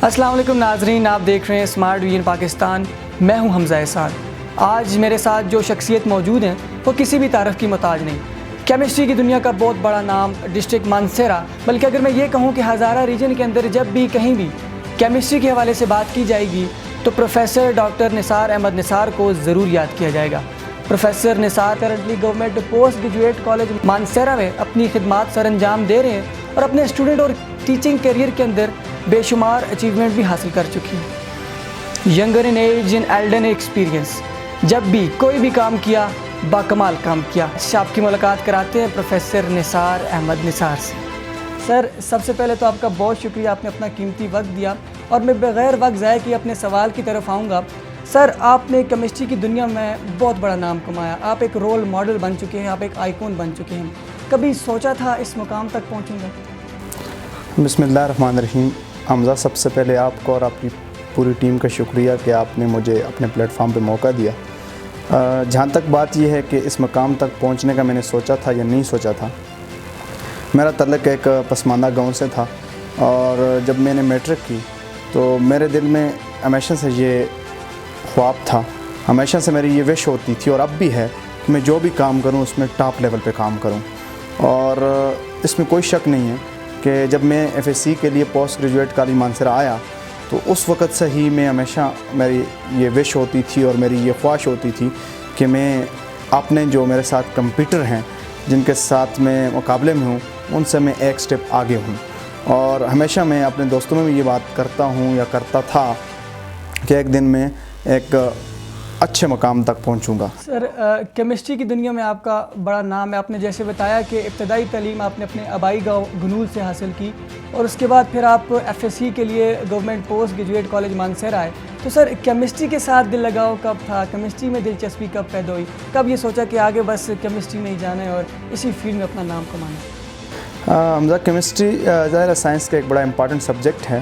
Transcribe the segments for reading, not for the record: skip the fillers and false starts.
السلام علیکم ناظرین، آپ دیکھ رہے ہیں اسمارٹ ویژن پاکستان۔ میں ہوں حمزہ احسان۔ آج میرے ساتھ جو شخصیت موجود ہیں وہ کسی بھی تعارف کی محتاج نہیں۔ کیمسٹری کی دنیا کا بہت بڑا نام ڈسٹرکٹ مانسہرہ، بلکہ اگر میں یہ کہوں کہ ہزارہ ریجن کے اندر جب بھی کہیں بھی کیمسٹری کے حوالے سے بات کی جائے گی تو پروفیسر ڈاکٹر نثار احمد نثار کو ضرور یاد کیا جائے گا۔ Professor Nisar currently government post graduate college Mansehra میں اپنی خدمات سر انجام دے رہے ہیں اور اپنے اسٹوڈنٹ اور ٹیچنگ کیریئر کے اندر بے شمار اچیومنٹ بھی حاصل کر چکی ہیں۔ ینگر ان ایج ان ایلڈر ایکسپیرینس، جب بھی کوئی بھی کام کیا باکمال کام کیا۔ آپ کی ملاقات کراتے ہیں پروفیسر نثار احمد نثار سے۔ سر، سب سے پہلے تو آپ کا بہت شکریہ، آپ نے اپنا قیمتی وقت دیا اور میں بغیر وقت ضائع کیے اپنے سوال کی طرف آؤں گا۔ سر، آپ نے کیمسٹری کی دنیا میں بہت بڑا نام کمایا، آپ ایک رول ماڈل بن چکے ہیں، آپ ایک آئیکن بن چکے ہیں۔ کبھی سوچا تھا اس مقام تک پہنچوں گا؟ بسم اللہ الرحمن الرحیم۔ حمزہ، سب سے پہلے آپ کو اور آپ کی پوری ٹیم کا شکریہ کہ آپ نے مجھے اپنے پلیٹ فارم پہ موقع دیا۔ جہاں تک بات یہ ہے کہ اس مقام تک پہنچنے کا میں نے سوچا تھا یا نہیں سوچا تھا، میرا تعلق ایک پسماندہ گاؤں سے تھا، اور جب میں نے میٹرک کی تو میرے دل میں ہمیشہ سے یہ خواب تھا، ہمیشہ سے میری یہ وش ہوتی تھی اور اب بھی ہے کہ میں جو بھی کام کروں اس میں ٹاپ لیول پہ کام کروں۔ اور اس میں کوئی شک نہیں ہے کہ جب میں ایف ایس سی کے لیے پوسٹ گریجویٹ کالج مانسہرہ آیا تو اس وقت سے ہی میں ہمیشہ میری یہ وش ہوتی تھی اور میری یہ خواہش ہوتی تھی کہ میں اپنے جو میرے ساتھ کمپیٹر ہیں، جن کے ساتھ میں مقابلے میں ہوں، ان سے میں ایک سٹیپ آگے ہوں۔ اور ہمیشہ میں اپنے دوستوں میں بھی یہ بات کرتا ہوں یا کرتا تھا کہ ایک دن میں ایک اچھے مقام تک پہنچوں گا۔ سر، کیمسٹری کی دنیا میں آپ کا بڑا نام ہے۔ آپ نے جیسے بتایا کہ ابتدائی تعلیم آپ نے اپنے آبائی گاؤں گنول سے حاصل کی اور اس کے بعد پھر آپ ایف ایس سی کے لیے government post graduate college Mansehra آئے۔ تو سر، کیمسٹری کے ساتھ دل لگاؤ کب تھا؟ کیمسٹری میں دلچسپی کب پیدا ہوئی؟ کب یہ سوچا کہ آگے بس کیمسٹری میں ہی جانا ہے اور اسی فیلڈ میں اپنا نام کمانا ہے؟ حمزہ، کیمسٹری ظاہر سائنس کا ایک بڑا امپارٹنٹ سبجیکٹ ہے،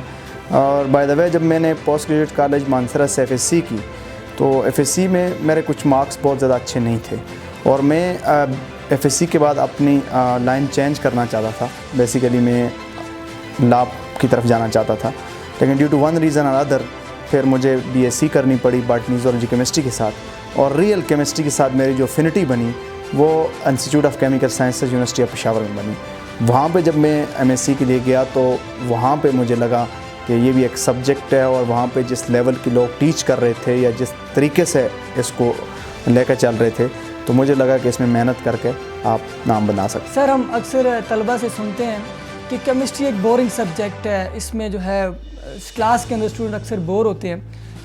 اور بائی دا وے جب میں نے پوسٹ گریجویٹ کالج مانسہرہ سے ایف ایس سی کی تو ایف ایس سی میں میرے کچھ مارکس بہت زیادہ اچھے نہیں تھے، اور میں ایف ایس سی کے بعد اپنی لائن چینج کرنا چاہتا تھا۔ بیسیکلی میں لا کی طرف جانا چاہتا تھا، لیکن ڈیو ٹو ون ریزن اور ادر پھر مجھے بی ایس سی کرنی پڑی باٹنی زولوجی کیمسٹری کے ساتھ، اور ریئل کیمسٹری کے ساتھ میری جو افینٹی بنی وہ institute of chemical sciences university of Peshawar میں بنی۔ وہاں پہ جب میں ایم ایس سی کے لیے گیا تو وہاں پہ مجھے لگا کہ یہ بھی ایک سبجیکٹ ہے، اور وہاں پہ جس لیول کی لوگ ٹیچ کر رہے تھے یا جس طریقے سے اس کو لے کر چل رہے تھے تو مجھے لگا کہ اس میں محنت کر کے آپ نام بنا سکتے۔ سر، ہم اکثر طلبہ سے سنتے ہیں کہ کیمسٹری ایک بورنگ سبجیکٹ ہے، اس میں جو ہے کلاس کے اندر اسٹوڈنٹ اکثر بور ہوتے ہیں۔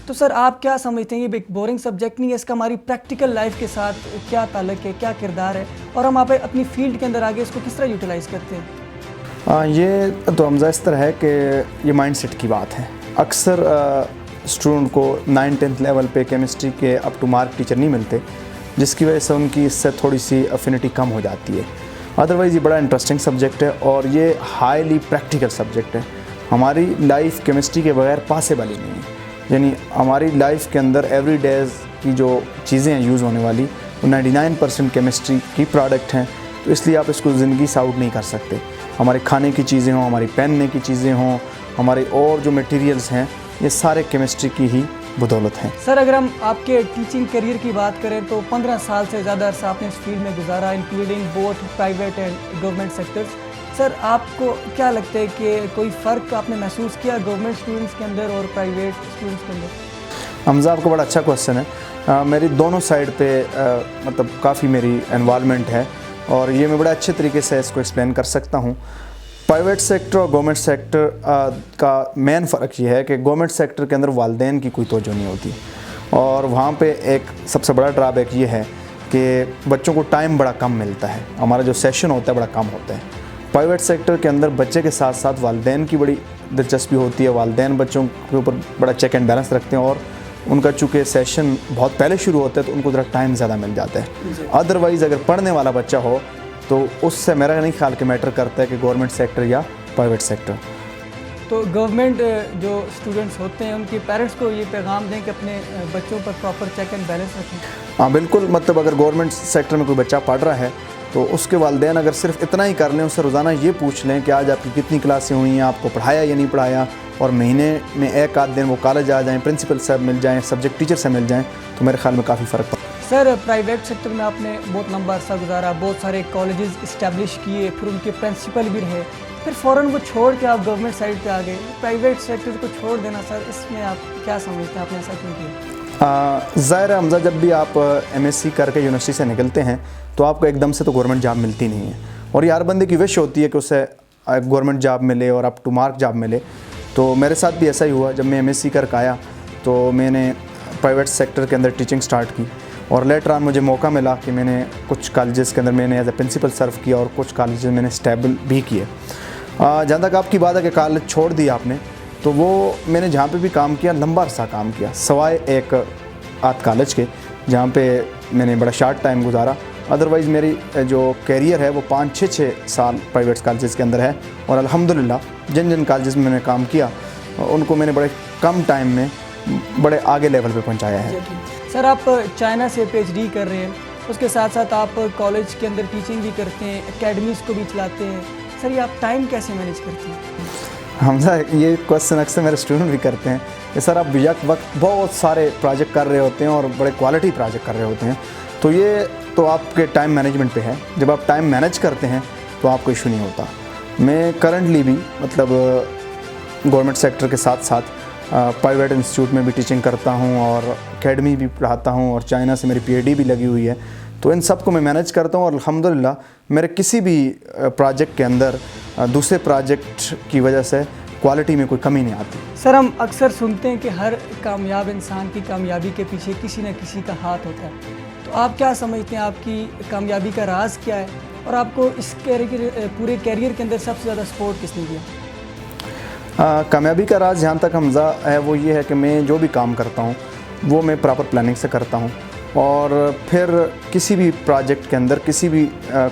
تو سر، آپ کیا سمجھتے ہیں یہ ایک بورنگ سبجیکٹ نہیں ہے؟ اس کا ہماری پریکٹیکل لائف کے ساتھ کیا تعلق ہے، کیا کردار ہے، اور ہم آپ اپنی فیلڈ کے اندر آگے اس کو کس طرح یوٹیلائز کرتے ہیں؟ یہ تو حمزہ اس طرح ہے کہ یہ مائنڈ سیٹ کی بات ہے۔ اکثر اسٹوڈنٹ کو 9th-10th لیول پہ کیمسٹری کے اپ ٹو مارک ٹیچر نہیں ملتے، جس کی وجہ سے ان کی اس سے تھوڑی سی افینٹی کم ہو جاتی ہے۔ ادروائز یہ بڑا انٹرسٹنگ سبجیکٹ ہے اور یہ ہائیلی پریکٹیکل سبجیکٹ ہے۔ ہماری لائف کیمسٹری کے بغیر پاسیبل ہی نہیں ہے، یعنی ہماری لائف کے اندر ایوری ڈیز کی جو چیزیں ہیں یوز ہونے والی وہ 99% کیمسٹری کی پروڈکٹ ہیں، تو اس لیے آپ اس کو زندگی سے آؤٹ نہیں کر سکتے۔ ہمارے کھانے کی چیزیں ہوں، ہماری پہننے کی چیزیں ہوں، ہمارے اور جو میٹیریلز ہیں، یہ سارے کیمسٹری کی ہی بدولت ہیں۔ سر، اگر ہم آپ کے ٹیچنگ کیریئر کی بات کریں تو 15 سال سے زیادہ عرصہ آپ نے اس فیلڈ میں گزارا، including both private and government sectors. Sir, آپ کو کیا لگتا ہے کہ کوئی فرق آپ نے محسوس کیا گورنمنٹ اسٹوڈنٹس کے اندر اور پرائیویٹ اسٹوڈنٹس کے اندر؟ حمزہ، آپ کو بڑا اچھا کوسچن ہے۔ میری دونوں سائڈ پہ مطلب کافی میری انوالومنٹ ہے، اور یہ میں بڑے اچھے طریقے سے اس کو ایکسپلین کر سکتا ہوں۔ پرائیویٹ سیکٹر اور گورنمنٹ سیکٹر کا مین فرق یہ ہے کہ گورنمنٹ سیکٹر کے اندر والدین کی کوئی توجہ نہیں ہوتی، اور وہاں پہ ایک سب سے بڑا ڈرا بیک یہ ہے کہ بچوں کو ٹائم بڑا کم ملتا ہے، ہمارا جو سیشن ہوتا ہے بڑا کم ہوتا ہے۔ پرائیویٹ سیکٹر کے اندر بچے کے ساتھ ساتھ والدین کی بڑی دلچسپی ہوتی ہے، والدین بچوں کے اوپر بڑا چیک اینڈ بیلنس رکھتے ہیں، اور ان کا چونکہ سیشن بہت پہلے شروع ہوتا ہے تو ان کو ذرا ٹائم زیادہ مل جاتا ہے۔ ادروائز اگر پڑھنے والا بچہ ہو تو اس سے میرا نہیں خیال کہ میٹر کرتا ہے کہ گورنمنٹ سیکٹر یا پرائیویٹ سیکٹر۔ تو گورنمنٹ جو اسٹوڈنٹس ہوتے ہیں ان کے پیرنٹس کو یہ پیغام دیں کہ اپنے بچوں پر پراپر چیک اینڈ بیلنس رکھیں۔ ہاں بالکل، مطلب اگر گورنمنٹ سیکٹر میں کوئی بچہ پڑھ رہا ہے تو اس کے والدین اگر صرف اتنا ہی کر لیں، اس سے روزانہ یہ پوچھ لیں کہ آج آپ کی کتنی کلاسیں ہوئی ہیں، آپ کو پڑھایا یا نہیں پڑھایا، اور مہینے میں ایک آدھ دن وہ کالج آ جائیں، پرنسپل صاحب مل جائیں، سبجیکٹ ٹیچر سے مل جائیں، تو میرے خیال میں کافی فرق پڑتا ہے۔ سر پرائیویٹ سیکٹر میں آپ نے بہت لمبا عرصہ گزارا، بہت سارے کالجز اسٹیبلش کیے، پھر ان کے پرنسپل بھی رہے، پھر فوراً وہ چھوڑ کے آپ گورنمنٹ سائڈ پہ آ گئے۔ پرائیویٹ سیکٹر کو چھوڑ دینا سر، اس میں آپ کیا سمجھتے ہیں، آپ نے ایسا کیوں کیا؟ ظاہر ہے حمزہ، جب بھی آپ ایم ایس سی کر کے یونیورسٹی سے نکلتے ہیں تو آپ کو ایک دم سے تو گورنمنٹ جاب ملتی نہیں ہے، اور یہ ہر بندے کی وش ہوتی ہے کہ اسے گورنمنٹ جاب ملے اور اپ ٹو مارک جاب ملے۔ تو میرے ساتھ بھی ایسا ہی ہوا، جب میں ایم ایس سی کر کے آیا تو میں نے پرائیویٹ سیکٹر کے اندر ٹیچنگ سٹارٹ کی، اور لیٹر آن مجھے موقع ملا کہ میں نے کچھ کالجز کے اندر میں نے ایز اے پرنسپل سرو کیا، اور کچھ کالجز میں نے اسٹیبل بھی کیے۔ جہاں تک آپ کی بات ہے کہ کالج چھوڑ دیا آپ نے، تو وہ میں نے جہاں پہ بھی کام کیا لمبا عرصہ کام کیا، سوائے ایک آدھ کالج کے جہاں پہ میں نے بڑا شارٹ ٹائم گزارا۔ ادروائز میری جو کیریئر ہے وہ 5-6 سال پرائیویٹ کالجز کے اندر ہے، اور الحمدللہ جن کالجز میں نے کام کیا ان کو میں نے بڑے کم ٹائم میں بڑے آگے لیول پہ پہنچایا ہے۔ سر آپ چائنا سے پی ایچ ڈی کر رہے ہیں، اس کے ساتھ ساتھ آپ کالج کے اندر ٹیچنگ بھی کرتے ہیں، اکیڈمیز کو بھی چلاتے ہیں، سر یہ آپ ٹائم کیسے مینیج کرتے ہیں؟ حمزہ یہ کوشچن اکثر میرے اسٹوڈنٹ بھی کرتے ہیں کہ سر آپ یک وقت بہت سارے پروجیکٹ کر رہے ہوتے ہیں اور بڑے کوالٹی پروجیکٹ کر رہے ہوتے ہیں، تو یہ تو آپ کے ٹائم مینجمنٹ پہ ہے۔ جب آپ ٹائم مینیج کرتے ہیں تو آپ کو ایشو نہیں ہوتا۔ میں کرنٹلی بھی مطلب گورنمنٹ سیکٹر کے ساتھ ساتھ پرائیویٹ انسٹیٹیوٹ میں بھی ٹیچنگ کرتا ہوں، اور اکیڈمی بھی پڑھاتا ہوں، اور چائنا سے میری پی ایچ ڈی بھی لگی ہوئی ہے، تو ان سب کو میں مینیج کرتا ہوں، اور الحمدللہ میرے کسی بھی پروجیکٹ کے اندر دوسرے پروجیکٹ کی وجہ سے کوالٹی میں کوئی کمی نہیں آتی۔ سر ہم اکثر سنتے ہیں کہ ہر کامیاب انسان کی کامیابی کے پیچھے کسی نہ کسی کا ہاتھ ہوتا ہے، تو آپ کیا سمجھتے ہیں آپ کی کامیابی کا راز کیا ہے، اور آپ کو اس پورے کیریئر کے اندر سب سے زیادہ سپورٹ کس نے دیا؟ کامیابی کا راز جہاں تک حمزہ ہے وہ یہ ہے کہ میں جو بھی کام کرتا ہوں وہ میں پراپر پلاننگ سے کرتا ہوں، اور پھر کسی بھی پروجیکٹ کے اندر کسی بھی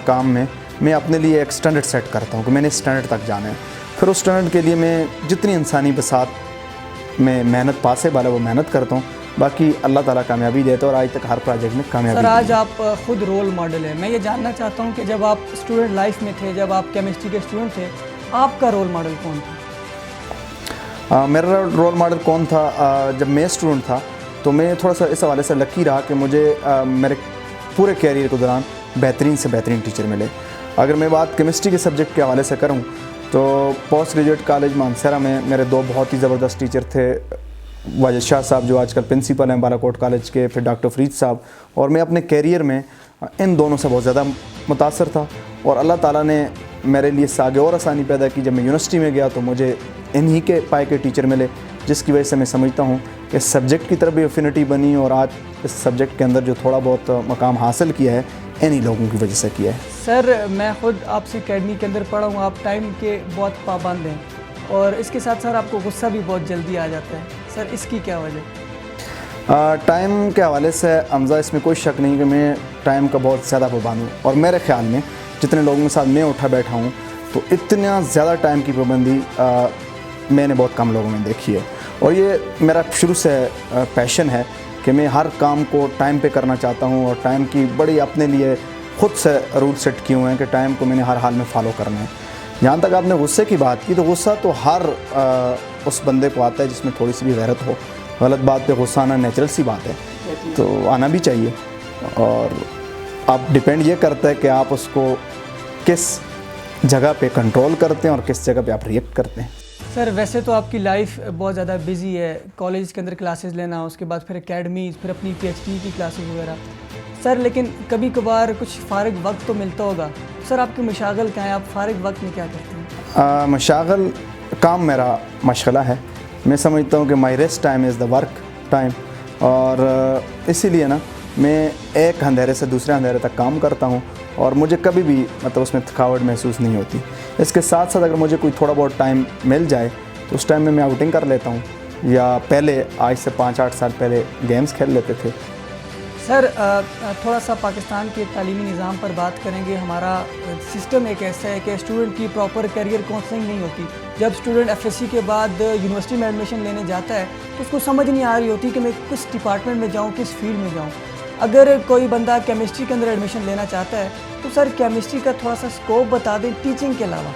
کام میں اپنے لیے ایک اسٹینڈرڈ سیٹ کرتا ہوں کہ میں نے اسٹینڈرڈ تک جانا ہے، پھر اس اسٹینڈرڈ کے لیے میں جتنی انسانی بساط میں محنت پاسبل ہے وہ محنت کرتا ہوں، باقی اللہ تعالیٰ کامیابی دیتا ہے، اور آج تک ہر پروجیکٹ میں کامیابی۔ سر آج آپ خود رول ماڈل ہیں، میں یہ جاننا چاہتا ہوں کہ جب آپ اسٹوڈنٹ لائف میں تھے، جب آپ کیمسٹری کے اسٹوڈنٹ تھے، آپ کا رول ماڈل کون تھا؟ میرا رول ماڈل کون تھا؟ جب میں اسٹوڈنٹ تھا تو میں تھوڑا سا اس حوالے سے لکی رہا کہ مجھے میرے پورے کیریئر کے دوران بہترین سے بہترین ٹیچر ملے۔ اگر میں بات کیمسٹری کے سبجیکٹ کے حوالے سے کروں تو پوسٹ گریجویٹ کالج مانسہرہ میں میرے 2 بہت ہی زبردست ٹیچر تھے، واجد شاہ صاحب جو آج کل پرنسپل ہیں بالاکوٹ کالج کے، پھر ڈاکٹر فرید صاحب، اور میں اپنے کیریئر میں ان دونوں سے بہت زیادہ متاثر تھا، اور اللہ تعالیٰ نے میرے لیے اس سے آگے اور آسانی پیدا کی۔ جب میں یونیورسٹی میں گیا تو مجھے انہی کے پائے کے ٹیچر ملے، جس کی وجہ سے میں سمجھتا ہوں کہ سبجیکٹ کی طرف بھی افینٹی بنی، اور آج اس سبجیکٹ کے اندر جو تھوڑا بہت مقام حاصل کیا ہے انہی لوگوں کی وجہ سے کیا ہے۔ سر میں خود آپ سے اکیڈمی کے اندر پڑھا ہوں، آپ ٹائم کے بہت پابند ہیں، اور اس کے ساتھ سر آپ کو غصہ بھی بہت جلدی آ جاتا ہے، سر اس کی کیا وجہ؟ ٹائم کے حوالے سے حمزہ اس میں کوئی شک نہیں کہ میں ٹائم کا بہت زیادہ پابند ہوں، اور میرے خیال میں جتنے لوگوں کے ساتھ میں اٹھا بیٹھا ہوں تو اتنا زیادہ ٹائم کی پابندی میں نے بہت کم لوگوں میں دیکھی ہے، اور یہ میرا شروع سے پیشن ہے کہ میں ہر کام کو ٹائم پہ کرنا چاہتا ہوں، اور ٹائم کی بڑی اپنے لیے خود سے رول سیٹ کیے ہوئے ہیں کہ ٹائم کو میں نے ہر حال میں فالو کرنا ہے۔ جہاں تک آپ نے غصے کی بات کی تو غصہ تو ہر اس بندے کو آتا ہے جس میں تھوڑی سی بھی غیرت ہو، غلط بات پہ غصہ آنا نیچرل سی بات ہے، تو آنا بھی چاہیے، اور آپ ڈپینڈ یہ کرتا ہے کہ آپ اس کو کس جگہ پہ کنٹرول کرتے ہیں اور کس جگہ پہ آپ ریئیکٹ کرتے ہیں۔ سر ویسے تو آپ کی لائف بہت زیادہ بزی ہے، کالج کے اندر کلاسز لینا، اس کے بعد پھر اکیڈمیز، پھر اپنی پی ایچ ڈی کی کلاسز وغیرہ، سر لیکن کبھی کبھار کچھ فارغ وقت تو ملتا ہوگا، سر آپ کے مشاغل کیا ہیں، آپ فارغ وقت میں کیا کرتے ہیں؟ مشاغل کام میرا مشغلہ ہے، میں سمجھتا ہوں کہ my rest time is the work time, اور اسی لیے نا میں ایک اندھیرے سے دوسرے اندھیرے تک کام کرتا ہوں، اور مجھے کبھی بھی مطلب اس میں تھکاوٹ محسوس نہیں ہوتی۔ اس کے ساتھ ساتھ اگر مجھے کوئی تھوڑا بہت ٹائم مل جائے تو اس ٹائم میں آؤٹنگ کر لیتا ہوں، یا پہلے آج سے 5-8 سال پہلے گیمز کھیل لیتے تھے۔ سر تھوڑا سا پاکستان کے تعلیمی نظام پر بات کریں گے۔ ہمارا سسٹم ایک ایسا ہے کہ اسٹوڈنٹ کی پراپر کیریئر کاؤنسلنگ نہیں ہوتی۔ جب اسٹوڈنٹ ایف ایس سی کے بعد یونیورسٹی میں ایڈمیشن لینے جاتا ہے تو اس کو سمجھ نہیں آ رہی ہوتی کہ میں کس ڈپارٹمنٹ میں جاؤں، کس فیلڈ میں جاؤں۔ اگر کوئی بندہ کیمسٹری کے اندر ایڈمیشن لینا چاہتا ہے تو سر کیمسٹری کا تھوڑا سا اسکوپ بتا دیں ٹیچنگ کے علاوہ،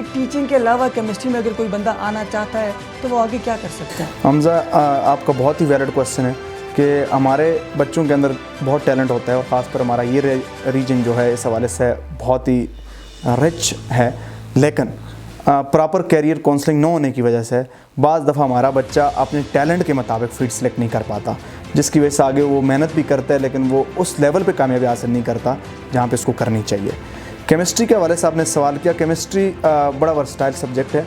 کہ ٹیچنگ کے علاوہ کیمسٹری میں اگر کوئی بندہ آنا چاہتا ہے تو وہ آگے کیا کر سکتا ہے؟ حمزہ آپ کا بہت ہی ویلڈ کوسچن ہے کہ ہمارے بچوں کے اندر بہت ٹیلنٹ ہوتا ہے اور خاص پر ہمارا یہ ریجن جو ہے اس حوالے سے بہت ہی رچ ہے، لیکن پراپر کیریئر کونسلنگ نہ ہونے کی وجہ سے بعض دفعہ ہمارا بچہ اپنے ٹیلنٹ کے مطابق فیلڈ سلیکٹ نہیں کر پاتا، جس کی وجہ سے آگے وہ محنت بھی کرتا ہے لیکن وہ اس لیول پہ کامیابی حاصل نہیں کرتا جہاں پہ اس کو کرنی چاہیے۔ کیمسٹری کے حوالے سے آپ نے سوال کیا، کیمسٹری بڑا ورسٹائل سبجیکٹ ہے۔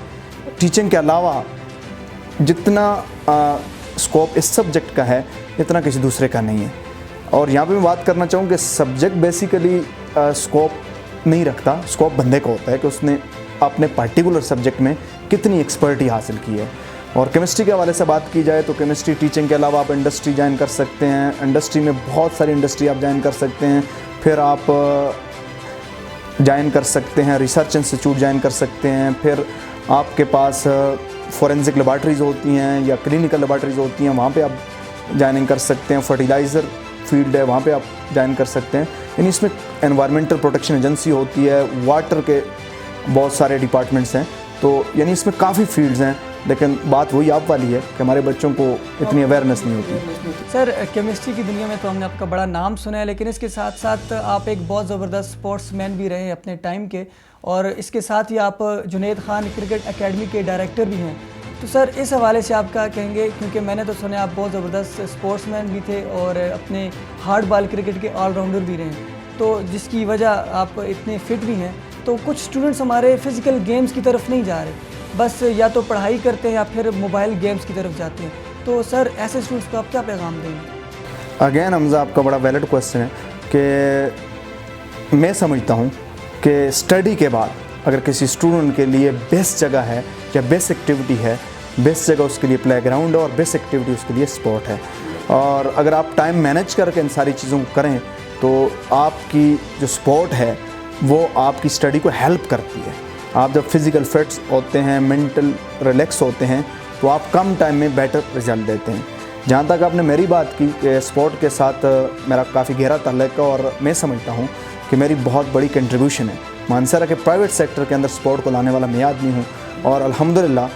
ٹیچنگ کے علاوہ جتنا اسکوپ اس سبجیکٹ کا ہے اتنا کسی دوسرے کا نہیں ہے، اور یہاں پہ میں بات کرنا چاہوں کہ سبجیکٹ بیسیکلی اسکوپ نہیں رکھتا، اسکوپ بندے کو ہوتا ہے کہ اس نے اپنے پرٹیکولر سبجیکٹ میں کتنی ایکسپرٹی حاصل کی ہے۔ اور کیمسٹری کے حوالے سے بات کی جائے تو کیمسٹری ٹیچنگ کے علاوہ آپ انڈسٹری جوائن کر سکتے ہیں، انڈسٹری میں بہت ساری انڈسٹری آپ جوائن کر سکتے ہیں، پھر آپ جوائن کر سکتے ہیں ریسرچ انسٹیٹیوٹ جوائن کر سکتے ہیں، پھر آپ کے پاس فورینزک لیبارٹریز ہوتی ہیں یا کلینکل لیبارٹریز ہوتی ہیں، وہاں پہ آپ جوائننگ کر سکتے ہیں، فرٹیلائزر فیلڈ ہے وہاں پہ آپ جوائن کر سکتے ہیں۔ یعنی اس میں انوائرمنٹل پروٹیکشن ایجنسی ہوتی ہے، واٹر کے بہت سارے ڈپارٹمنٹس ہیں، تو یعنی اس میں کافی فیلڈز ہیں، لیکن بات وہی آپ والی ہے کہ ہمارے بچوں کو اتنی اویئرنیس نہیں ہوتی۔ سر کیمسٹری کی دنیا میں تو ہم نے آپ کا بڑا نام سنا ہے، لیکن اس کے ساتھ ساتھ آپ ایک بہت زبردست اسپورٹس مین بھی رہے ہیں اپنے ٹائم کے، اور اس کے ساتھ ہی آپ جنید خان کرکٹ اکیڈمی کے ڈائریکٹر بھی ہیں۔ تو سر اس حوالے سے آپ کیا کہیں گے، کیونکہ میں نے تو سنا آپ بہت زبردست اسپورٹس مین بھی تھے اور اپنے ہارڈ بال کرکٹ کے آل راؤنڈر بھی رہے ہیں، تو جس کی وجہ آپ اتنے فٹ بھی ہیں، تو کچھ اسٹوڈنٹس ہمارے فزیکل گیمز کی طرف نہیں جا رہے، بس یا تو پڑھائی کرتے ہیں یا پھر موبائل گیمز کی طرف جاتے ہیں، تو سر ایسے اسٹوڈنٹس کو آپ کیا پیغام دیں گے؟ اگین حمزہ آپ کا بڑا ویلڈ کوسچن ہے کہ میں سمجھتا ہوں کہ اسٹڈی کے بعد اگر کسی اسٹوڈنٹ کے لیے بیسٹ جگہ ہے یا بیسٹ ایکٹیویٹی ہے، بیسٹ جگہ اس کے لیے پلے گراؤنڈ ہے اور بیسٹ ایکٹیویٹی اس کے لیے اسپورٹ ہے، اور اگر آپ ٹائم مینیج کر کے ان ساری چیزوں کو کریں تو آپ کی جو اسپورٹ ہے وہ آپ کی اسٹڈی کو ہیلپ کرتی ہے۔ آپ جب فزیکل فٹس ہوتے ہیں، مینٹل ریلیکس ہوتے ہیں، تو آپ کم ٹائم میں بیٹر رزلٹ دیتے ہیں۔ جہاں تک آپ نے میری بات کی کہ اسپورٹ کے ساتھ میرا کافی گہرا تعلق ہے، اور میں سمجھتا ہوں کہ میری بہت بڑی کنٹریبیوشن ہے۔ مانسرا کے پرائیویٹ سیکٹر کے اندر اسپورٹ کو لانے والا میں آدمی ہوں، اور الحمدللہ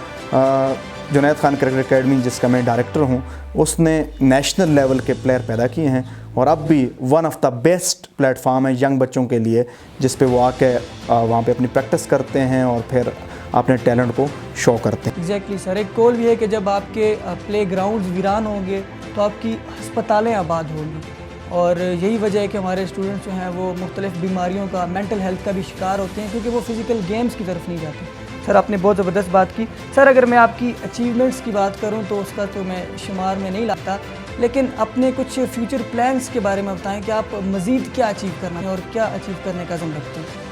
جنید خان کرکٹ اکیڈمی جس کا میں ڈائریکٹر ہوں، اس نے نیشنل لیول کے پلیئر پیدا کیے ہیں، اور اب بھی one of the best plate form ہے ینگ بچوں کے لیے، جس پہ وہ آ کے وہاں پہ اپنی پریکٹس کرتے ہیں اور پھر اپنے ٹیلنٹ کو شو کرتے ہیں۔ ایگزیکٹلی سر، ایک کول بھی ہے کہ جب آپ کے پلے گراؤنڈز ویران ہوں گے تو آپ کی ہسپتالیں آباد ہوں گی، اور یہی وجہ ہے کہ ہمارے اسٹوڈنٹس جو ہیں وہ مختلف بیماریوں کا، مینٹل ہیلتھ کا بھی شکار ہوتے ہیں، کیونکہ وہ فزیکل گیمز کی طرف نہیں جاتے۔ سر آپ نے بہت زبردست بات کی۔ سر اگر میں آپ کی اچیومنٹس کی بات کروں تو اس کا تو میں شمار میں نہیں لاتا، لیکن اپنے کچھ فیوچر پلانس کے بارے میں بتائیں کہ آپ مزید کیا اچیو کرنا ہے اور کیا اچیو کرنے کا عزم رکھتے ہیں؟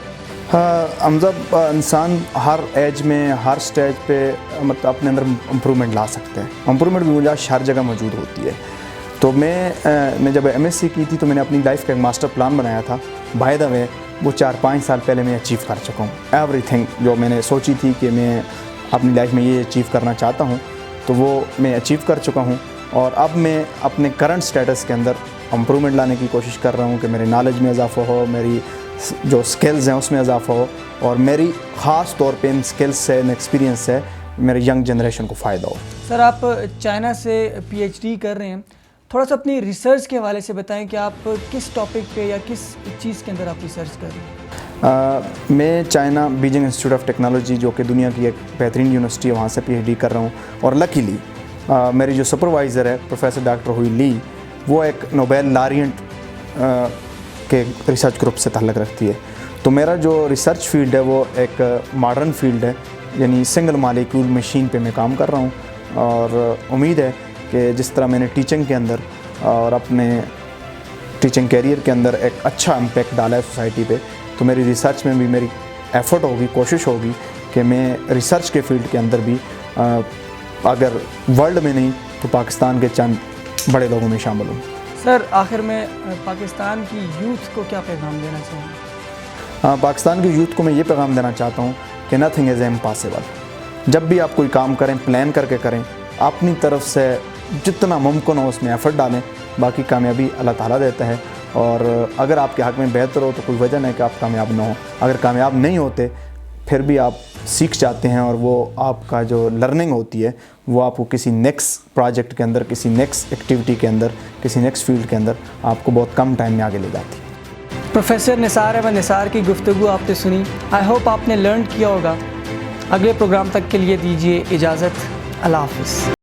حمزہ انسان ہر ایج میں، ہر سٹیج پہ مطلب اپنے اندر امپرومنٹ لا سکتے ہیں۔ امپرومنٹ بھی گنجائش ہر جگہ موجود ہوتی ہے۔ تو میں جب ایم ایس سی کی تھی تو میں نے اپنی لائف کا ایک ماسٹر پلان بنایا تھا، بائی دا وے وہ 4-5 سال پہلے میں اچیو کر چکا ہوں۔ ایوری تھنگ جو میں نے سوچی تھی کہ میں اپنی لائف میں یہ اچیو کرنا چاہتا ہوں تو وہ میں اچیو کر چکا ہوں، اور اب میں اپنے کرنٹ سٹیٹس کے اندر امپرومنٹ لانے کی کوشش کر رہا ہوں کہ میرے نالج میں اضافہ ہو، میری جو سکلز ہیں اس میں اضافہ ہو، اور میری خاص طور پہ ان سکلز سے، ان ایکسپیرینس سے میرے ینگ جنریشن کو فائدہ ہو۔ سر آپ چائنا سے پی ایچ ڈی کر رہے ہیں، تھوڑا سا اپنی ریسرچ کے حوالے سے بتائیں کہ آپ کس ٹاپک پہ یا کس چیز کے اندر آپ ریسرچ کر رہے ہیں؟ میں China Beijing institute of technology جو کہ دنیا کی ایک بہترین یونیورسٹی ہے وہاں سے پی ایچ ڈی کر رہا ہوں، اور لکیلی میری جو سپروائزر ہے پروفیسر ڈاکٹر ہوئی لی، وہ ایک نوبیل لارینٹ کے ریسرچ گروپ سے تعلق رکھتی ہے۔ تو میرا جو ریسرچ فیلڈ ہے وہ ایک ماڈرن فیلڈ ہے، یعنی سنگل مالیکیول مشین پہ میں کام کر رہا ہوں، اور امید ہے کہ جس طرح میں نے ٹیچنگ کے اندر اور اپنے ٹیچنگ کیریئر کے اندر ایک اچھا امپیکٹ ڈالا ہے سوسائٹی پہ، تو میری ریسرچ میں بھی میری ایفرٹ ہوگی، کوشش ہوگی کہ میں ریسرچ کے فیلڈ کے اندر بھی اگر ورلڈ میں نہیں تو پاکستان کے چند بڑے لوگوں میں شامل ہوں۔ سر آخر میں پاکستان کی یوتھ کو کیا پیغام دینا چاہوں گا؟ پاکستان کی یوتھ کو میں یہ پیغام دینا چاہتا ہوں کہ نتھنگ از امپاسبل۔ جب بھی آپ کوئی کام کریں پلان کر کے کریں، اپنی طرف سے جتنا ممکن ہو اس میں ایفرٹ ڈالیں، باقی کامیابی اللہ تعالیٰ دیتا ہے، اور اگر آپ کے حق میں بہتر ہو تو کوئی وجہ نہیں کہ آپ کامیاب نہ ہوں۔ اگر کامیاب نہیں ہوتے پھر بھی آپ سیکھ جاتے ہیں اور وہ آپ کا جو لرننگ ہوتی ہے وہ آپ کو کسی نیکسٹ پروجیکٹ کے اندر, کسی نیکسٹ ایکٹیویٹی کے اندر, کسی نیکسٹ فیلڈ کے اندر آپ کو بہت کم ٹائم میں آگے لے جاتی ہے. پروفیسر نثار احمد نثار کی گفتگو آپ نے سنی. آئی ہوپ آپ نے لرن کیا ہوگا. اگلے پروگرام تک کے لیے دیجیے اجازت. اللہ حافظ.